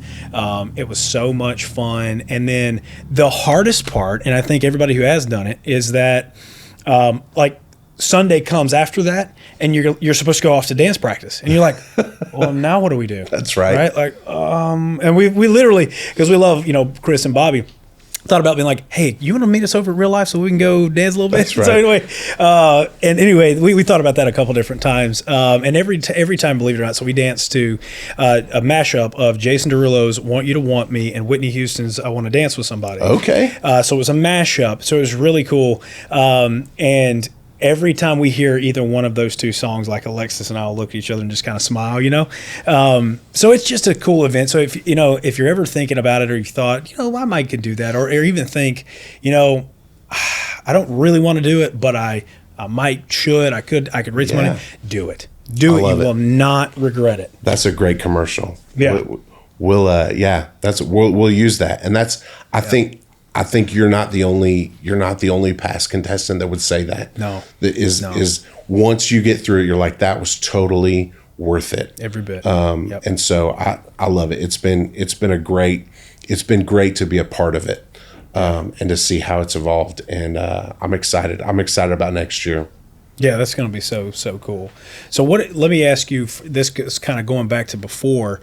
It was so much fun. And then the hardest part, and I think everybody who has done it, is that Sunday comes after that, and you're supposed to go off to dance practice, and you're like, well, now what do we do? That's right. Like, and we literally, because we love, Chris and Bobby, thought about being like, hey, you want to meet us over at Real Life so we can go dance a little bit? That's right. So anyway, we thought about that a couple different times, and every time, believe it or not, so we danced to a mashup of Jason Derulo's "Want You to Want Me" and Whitney Houston's "I Want to Dance with Somebody." Okay. So it was a mashup. So it was really cool, and every time we hear either one of those two songs, like Alexis and I will look at each other and just kind of smile, So it's just a cool event. So if you're ever thinking about it, or you thought, I might could do that, or even think, I don't really want to do it, but I could raise money. Do it. You will not regret it. That's a great commercial. Yeah. We'll use that. And that's, I think you're not the only past contestant that would say that. No. That is once you get through it, you're like, that was totally worth it. Every bit. And so I love it. It's been great to be a part of it, and to see how it's evolved. And I'm excited. I'm excited about next year. Yeah, that's going to be so cool. So let me ask you, this is kind of going back to before.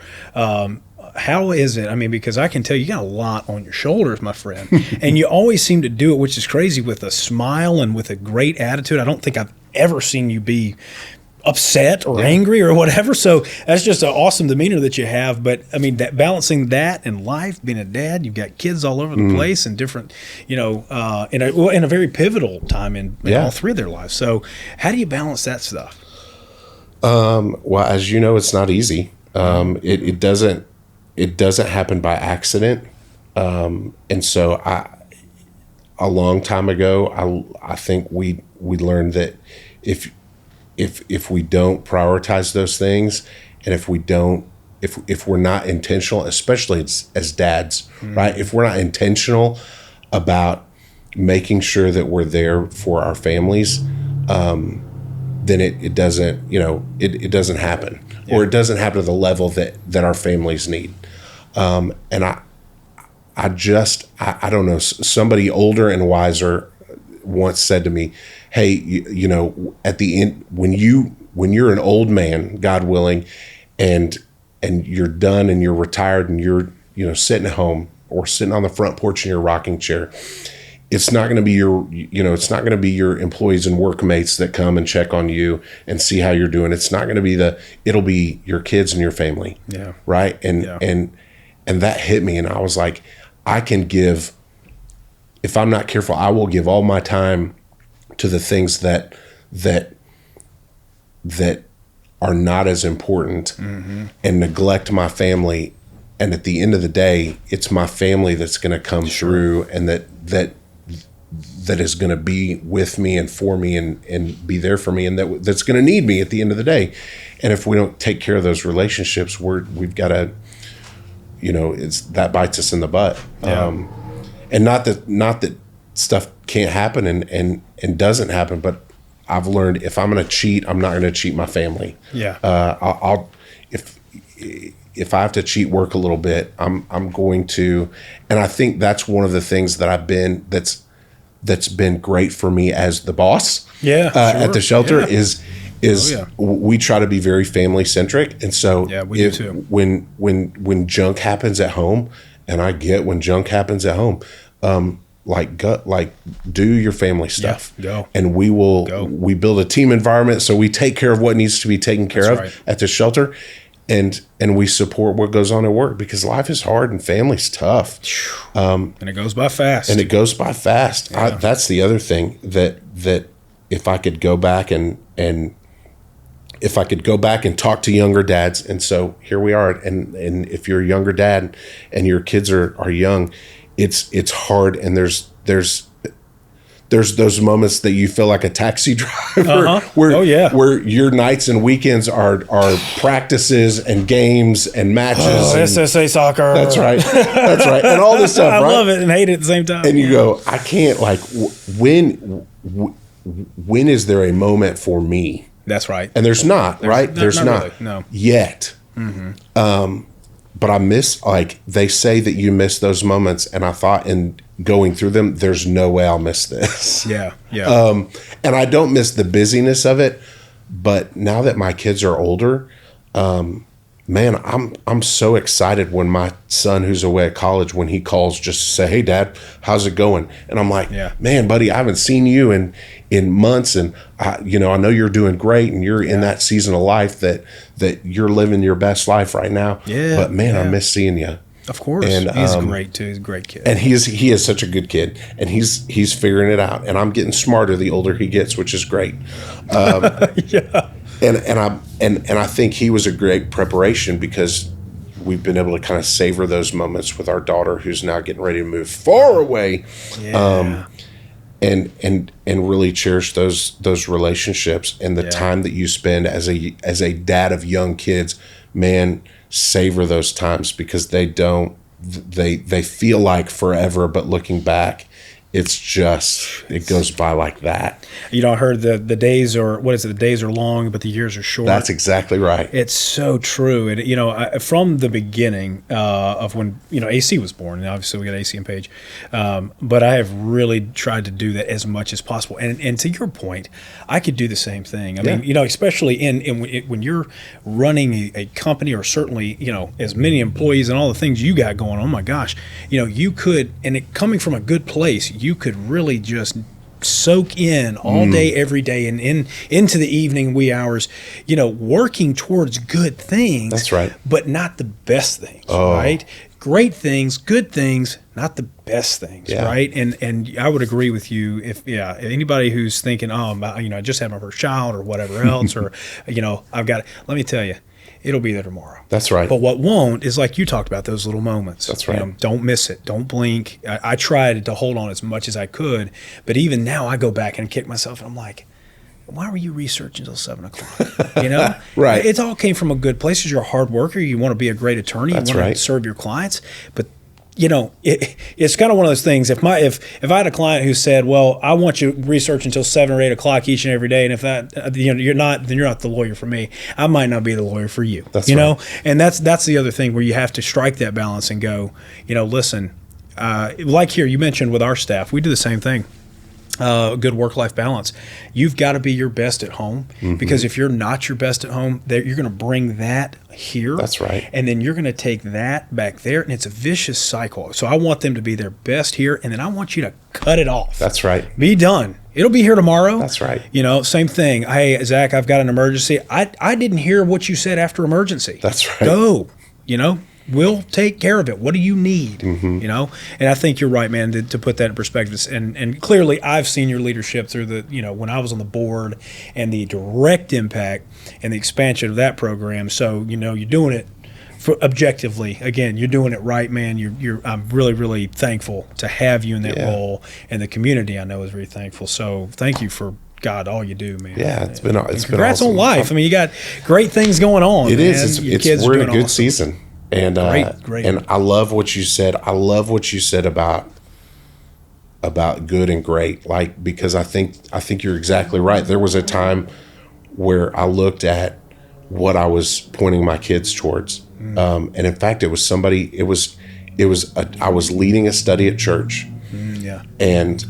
How is it? I mean, because I can tell you got a lot on your shoulders, my friend, and you always seem to do it, which is crazy, with a smile and with a great attitude. I don't think I've ever seen you be upset or angry or whatever. So that's just an awesome demeanor that you have. But I mean, that balancing that and life, being a dad, you've got kids all over the place and different, in a very pivotal time in all three of their lives. So how do you balance that stuff? Well, as you know, it's not easy. It doesn't happen by accident. And so a long time ago, I think we learned that if we don't prioritize those things, and if we're not intentional, especially as dads, right? If we're not intentional about making sure that we're there for our families, then it doesn't, it doesn't happen, or it doesn't happen to the level that our families need. And I don't know, somebody older and wiser once said to me, hey, at the end, when you're an old man, God willing, and you're done and you're retired and you're, sitting at home or sitting on the front porch in your rocking chair, it's not going to be your employees and workmates that come and check on you and see how you're doing. It's not going to be it'll be your kids and your family. Yeah. Right. And that hit me. And I was like, I can give, if I'm not careful, I will give all my time to the things that are not as important, and neglect my family. And at the end of the day, it's my family that's going to come through, and that is going to be with me and for me and be there for me, and that's going to need me at the end of the day. And if we don't take care of those relationships, we've got to, that bites us in the butt. Yeah. And not that stuff can't happen and doesn't happen, but I've learned if I'm going to cheat, I'm not going to cheat my family. Yeah. If I have to cheat work a little bit, I'm going to, and I think that's one of the things that that's been great for me as the boss. Yeah. At the shelter is we try to be very family centric, and so we do too. When junk happens at home, and I get when junk happens at home, do your family stuff. Yeah, go. And we build a team environment, so we take care of what needs to be taken care of at the shelter, and we support what goes on at work, because life is hard and family's tough. And it goes by fast. Yeah. That's the other thing that if I could go back and talk to younger dads, and so here we are, and if you're a younger dad and your kids are young, it's hard, and there's those moments that you feel like a taxi driver, where your nights and weekends are practices and games and matches. SSA soccer. That's right. And all this stuff. I love it and hate it at the same time. And you go, I can't, when is there a moment for me? That's right. And there's not. There's not really, no. Yet. Mm-hmm. But I miss, they say that you miss those moments, and I thought in going through them, there's no way I'll miss this. Yeah. And I don't miss the busyness of it, but now that my kids are older, man, I'm so excited when my son, who's away at college, when he calls just to say, hey, Dad, how's it going? And I'm like, man, buddy, I haven't seen you in months, and I know you're doing great, and you're in that season of life that you're living your best life right now. Yeah. But man, I miss seeing you. Of course. And he's great too. He's a great kid. And he is such a good kid, and he's figuring it out. And I'm getting smarter the older he gets, which is great. Yeah. And I think he was a great preparation, because we've been able to kind of savor those moments with our daughter, who's now getting ready to move far away. Yeah. And really cherish those relationships, and the time that you spend as a dad of young kids. Man, savor those times, because they feel like forever, but looking back, it's just, it goes by like that. I heard the days are, what is it? The days are long, but the years are short. That's exactly right. It's so true. And, from the beginning of when, AC was born, and obviously we got AC and Paige, but I have really tried to do that as much as possible. And to your point, I could do the same thing. I mean, especially when you're running a company, or certainly, as many employees and all the things you got going on, oh my gosh, you could, and it coming from a good place, you could really just soak in all day, every day, and into the evening wee hours, working towards good things. That's right. But not the best things, right? Great things, good things, not the best things, right? And I would agree with you if anybody who's thinking, I just had my first child or whatever else, or I've got. Let me tell you, it'll be there tomorrow. That's right. But what won't is, like you talked about, those little moments. That's right. Don't miss it. Don't blink. I tried to hold on as much as I could, but even now I go back and kick myself, and I'm like, why were you researching until 7 o'clock? Right. It all came from a good place. You're a hard worker. You want to be a great attorney. That's you want right. to serve your clients. But it's kind of one of those things. If I had a client who said, "Well, I want you to research until 7 or 8 o'clock each and every day," and if that you're not, then you're not the lawyer for me. I might not be the lawyer for you. That's right. Right. And that's the other thing where you have to strike that balance and go, listen, like here you mentioned with our staff, we do the same thing. Good work-life balance. You've got to be your best at home, because if you're not your best at home, you're going to bring that here. That's right. And then you're going to take that back there, and it's a vicious cycle. So I want them to be their best here, and then I want you to cut it off. That's right. Be done. It'll be here tomorrow. That's right. Same thing. Hey, Zach, I've got an emergency. I didn't hear what you said after emergency. That's right. Go. We'll take care of it. What do you need? And I think you're right, man, to put that in perspective. And clearly I've seen your leadership through when I was on the board, and the direct impact and the expansion of that program. So, you're doing it objectively. Again, you're doing it right, man. I'm really, really thankful to have you in that role, and the community I know is very thankful. So thank you for God, all you do, man. Yeah, it's been congrats awesome. on life. I mean, you got great things going on. It man. is. We're in a good season. And great. And I love what you said. I love what you said about good and great. Like, because I think you're exactly right. There was a time where I looked at what I was pointing my kids towards, and in fact, it was somebody. I was leading a study at church, and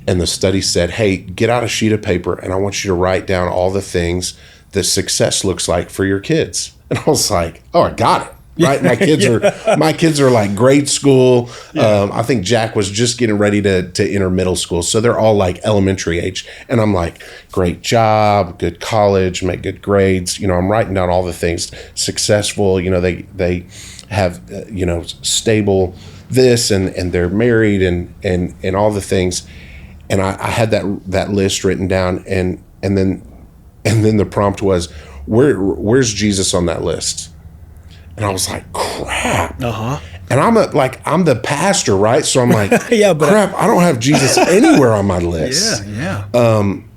the study said, "Hey, get out a sheet of paper, and I want you to write down all the things that success looks like for your kids." And I was like, "Oh, I got it." Right. My kids are like grade school. I think Jack was just getting ready to enter middle school. So they're all like elementary age. And I'm like, great job, good college, make good grades. I'm writing down all the things, successful, they have, stable this, and they're married and all the things. And I had that list written down. And then the prompt was, where's Jesus on that list? And I was like, crap. And I'm the pastor, right? So I'm like, crap, I don't have Jesus anywhere on my list. And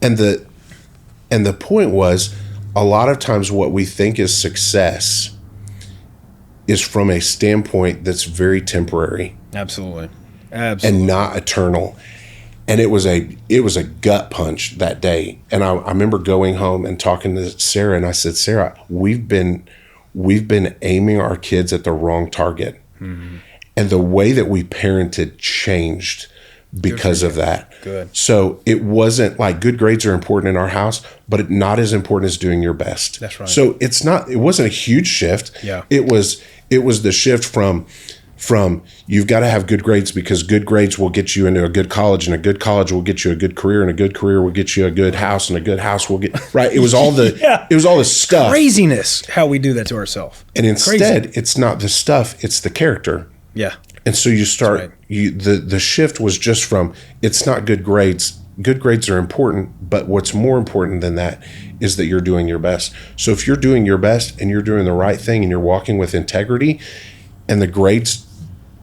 the point was, a lot of times what we think is success is from a standpoint that's very temporary. Absolutely. And not eternal. And it was a gut punch that day. And I remember going home and talking to Sarah, and I said, Sarah, we've been aiming our kids at the wrong target. And the way that we parented changed because of that. Good. So it wasn't like good grades are important in our house, but not as important as doing your best. That's right. So it wasn't a huge shift. Yeah. It was the shift from you've got to have good grades because good grades will get you into a good college, and a good college will get you a good career, and a good career will get you a good house, and a good house will get right. It was all the it was all the stuff. Craziness how we do that to ourselves. And instead, it's not the stuff; it's the character. Yeah. And so you start the shift was just from it's not good grades. Good grades are important, but what's more important than that is that you're doing your best. So if you're doing your best and you're doing the right thing and you're walking with integrity, and the grades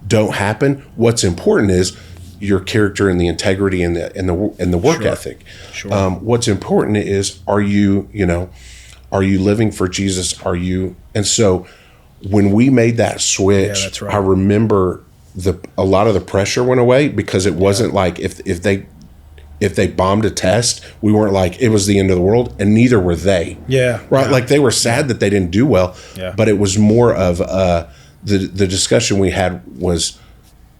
don't happen, what's important is your character and the integrity and the work ethic. Sure. What's important is are you living for Jesus? And so when we made that switch, that's right. I remember a lot of the pressure went away, because it wasn't like if they bombed a test, we weren't like it was the end of the world, and neither were they. Yeah. Right. Yeah. Like they were sad that they didn't do well, but it was more of the discussion we had was,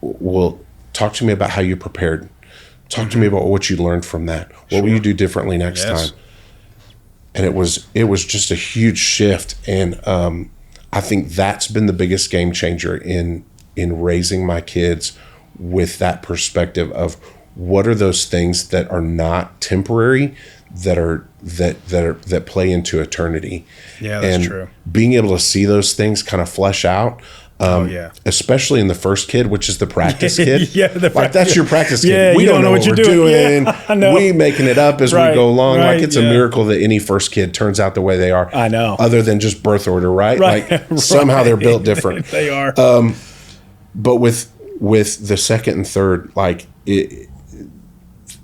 well, talk to me about how you prepared. Talk to me about what you learned from that. What will you do differently next time? And it was just a huge shift. And I think that's been the biggest game changer in raising my kids with that perspective of what are those things that are not temporary, that play into eternity. Yeah, that's true. Being able to see those things kind of flesh out. Especially in the first kid, which is the practice kid. That's your practice kid. Yeah, we you don't know what you're doing. Yeah, I know. We making it up as we go along. Right, like it's a miracle that any first kid turns out the way they are. I know. Other than just birth order, right? Like somehow they're built different. They are. But with the second and third, like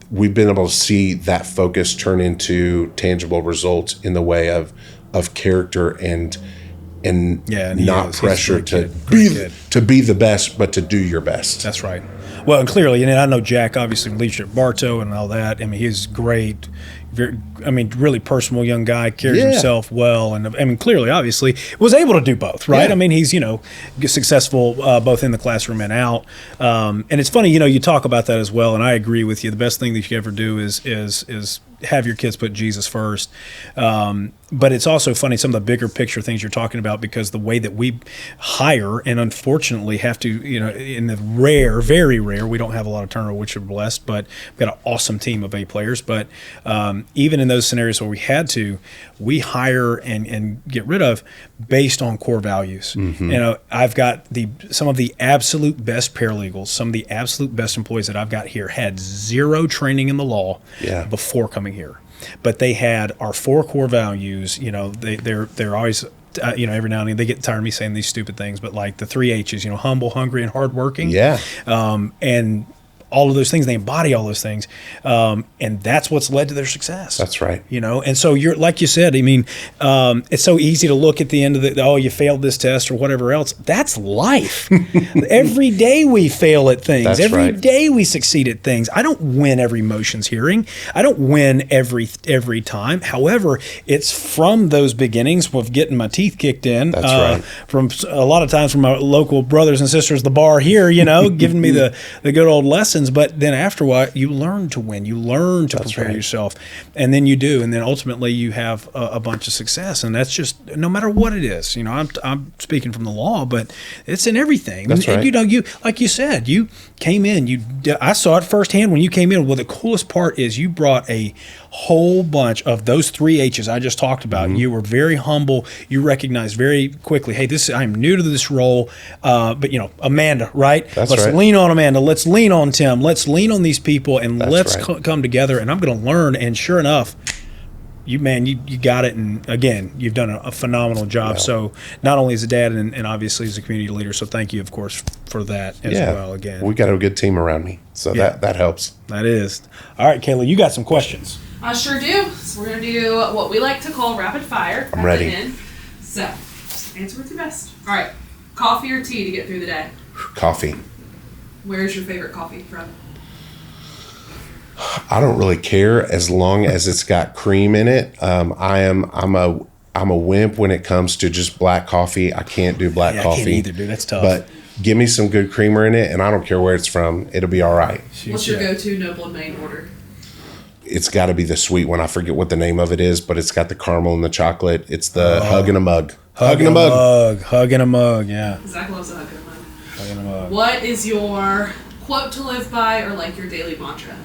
we've been able to see that focus turn into tangible results in the way of character and not pressure to be the best, but to do your best. That's right. Well, and clearly, and I know Jack obviously leadership Bartow and all that. I mean, he's great. Really personal young guy, carries himself well, and I mean, clearly, obviously, was able to do both, right? Yeah. I mean, he's successful both in the classroom and out. And it's funny, you talk about that as well, and I agree with you. The best thing that you can ever do is have your kids put Jesus first. But it's also funny, some of the bigger picture things you're talking about, because the way that we hire, and unfortunately have to, in the very rare, we don't have a lot of turnover, which we're blessed, but we've got an awesome team of A players. But even in those scenarios where we had to, we hire and get rid of based on core values. Mm-hmm. I've got some of the absolute best paralegals, some of the absolute best employees that I've got here had zero training in the law before coming here. But they had our 4 core values. They're always, every now and then they get tired of me saying these stupid things, but like the 3 H's, humble, hungry, and hardworking. Yeah. And all of those things, they embody all those things. And that's what's led to their success. That's right. And so you're, like you said, it's so easy to look at the end of you failed this test or whatever else. That's life. Every day we fail at things. That's every right. day we succeed at things. I don't win every motions hearing. I don't win every time. However, it's from those beginnings of getting my teeth kicked in. That's right. From a lot of times from my local brothers and sisters at the bar here, giving me the good old lessons. But then after a while, you learn to win. You learn to prepare yourself. And then you do. And then ultimately you have a bunch of success. And that's just, no matter what it is. I'm speaking from the law, but it's in everything. That's right. You like you said, you came in. I saw it firsthand when you came in. Well, the coolest part is you brought a whole bunch of those 3 H's I just talked about. Mm-hmm. You were very humble. You recognized very quickly, hey, I'm new to this role. But Amanda, right? Let's lean on Amanda. Let's lean on Tim. Let's lean on these people, and let's come together. And I'm going to learn. And sure enough, you got it. And again, you've done a phenomenal job. Yeah. So not only as a dad and obviously as a community leader. So thank you, of course, for that as well. Again, we got a good team around me, so that helps. That is. All right, Kayla, you got some questions. I sure do. So we're going to do what we like to call rapid fire. I'm ready. So just answer with your best. All right. Coffee or tea to get through the day? Coffee. Where's your favorite coffee from? I don't really care as long as it's got cream in it. I'm a wimp when it comes to just black coffee. I can't do black coffee. I can't either, dude. That's tough. But give me some good creamer in it, and I don't care where it's from. It'll be all right. What's your go-to Noble and Maine order? It's got to be the sweet one. I forget what the name of it is, but it's got the caramel and the chocolate. It's the Hug in a Mug. Hug in a mug. Hug in a mug, yeah. Zach loves a hug in a mug. Hug in a mug. What is your quote to live by, or like your daily mantra?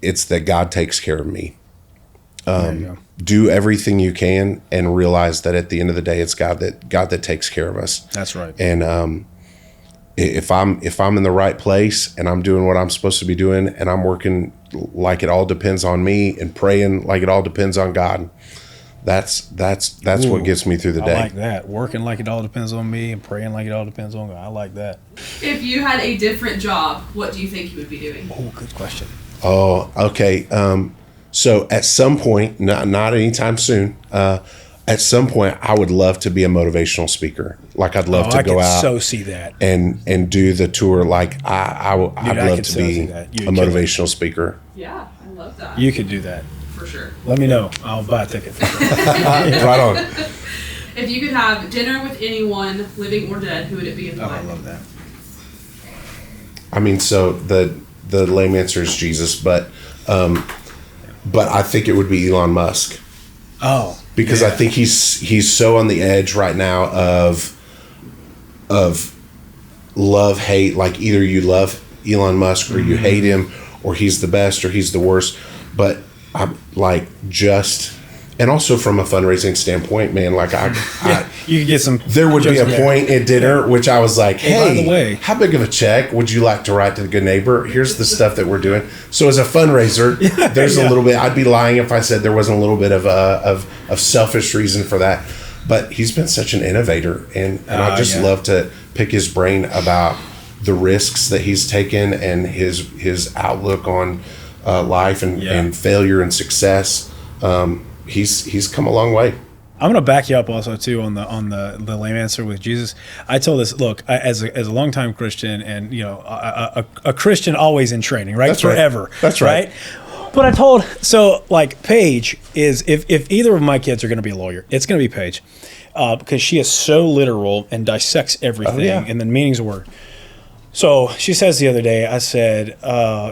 It's that God takes care of me. Do everything you can and realize that at the end of the day, it's God that takes care of us. That's right. And if I'm in the right place and I'm doing what I'm supposed to be doing, and I'm working like it all depends on me and praying like it all depends on God, that's what gets me through the day. I like that. Working like it all depends on me and praying like it all depends on God. I like that. If you had a different job, what do you think you would be doing? Oh, good question. Oh, okay. So at some point, not anytime soon, at some point, I would love to be a motivational speaker. Like I'd love to go out. So see that and do the tour. Like I'd love to be a motivational speaker. Yeah, I love that. You could do that for sure. Let me know. I'll buy a ticket. Right on. If you could have dinner with anyone, living or dead, who would it be and why? I love that. I mean, so the lame answer is Jesus, but I think it would be Elon Musk. Oh, because I think he's so on the edge right now of love, hate. Like either you love Elon Musk or you hate him, or he's the best or he's the worst. But I'm like and also from a fundraising standpoint, man, like you could get some. There would be a point at dinner which I was like, hey, by the way, how big of a check would you like to write to the good neighbor? Here's the stuff that we're doing. So as a fundraiser, there's a little bit. I'd be lying if I said there wasn't a little bit of selfish reason for that. But he's been such an innovator, and I just love to pick his brain about the risks that he's taken and his outlook on life and failure and success. He's come a long way. I'm going to back you up also too on the lame answer with Jesus. I told this, look, as a longtime Christian, and a Christian always in training, right? That's forever. Right. That's right. But I told Paige is if either of my kids are going to be a lawyer, it's going to be Paige, because she is so literal and dissects everything and the meanings of word. So she says the other day,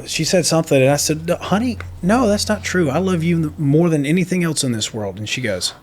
she said something, and I said, honey, no, that's not true. I love you more than anything else in this world. And she goes,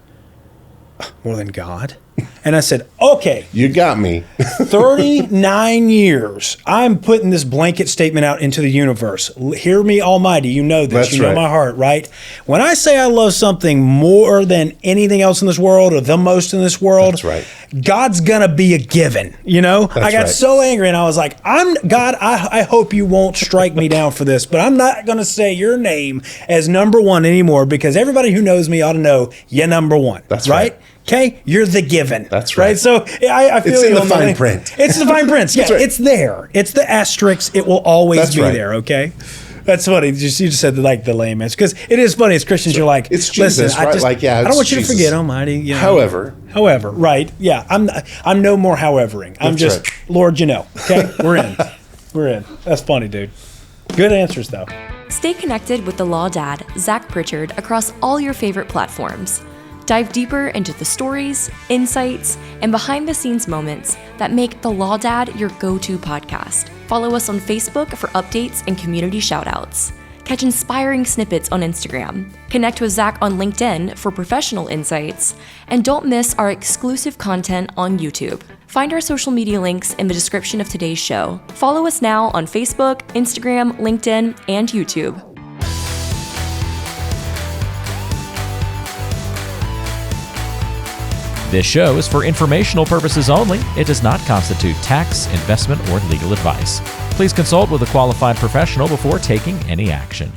more than God? And I said, okay. You got me. 39 years. I'm putting this blanket statement out into the universe. Hear me, Almighty. You know this. That's you know my heart, right? When I say I love something more than anything else in this world or the most in this world, that's right. God's going to be a given, I got so angry, and I was like, God, I hope you won't strike me down for this, but I'm not going to say your name as number one anymore, because everybody who knows me ought to know you're number one. That's right. Okay, you're the given. That's right. So I feel it's in the fine print. It's the fine print. Yeah, it's there. It's the asterisk. It will always be there. Okay, that's funny. You just said the lame answer, because it is funny as Christians. You're like, it's Jesus, listen, right? I don't want you to forget Almighty. However, right? Yeah, I'm no more howevering. I'm just right. Lord. Okay, we're in. That's funny, dude. Good answers though. Stay connected with the Law Dad, Zach Pritchard, across all your favorite platforms. Dive deeper into the stories, insights, and behind-the-scenes moments that make The Law Dad your go-to podcast. Follow us on Facebook for updates and community shoutouts. Catch inspiring snippets on Instagram. Connect with Zach on LinkedIn for professional insights. And don't miss our exclusive content on YouTube. Find our social media links in the description of today's show. Follow us now on Facebook, Instagram, LinkedIn, and YouTube. This show is for informational purposes only. It does not constitute tax, investment, or legal advice. Please consult with a qualified professional before taking any action.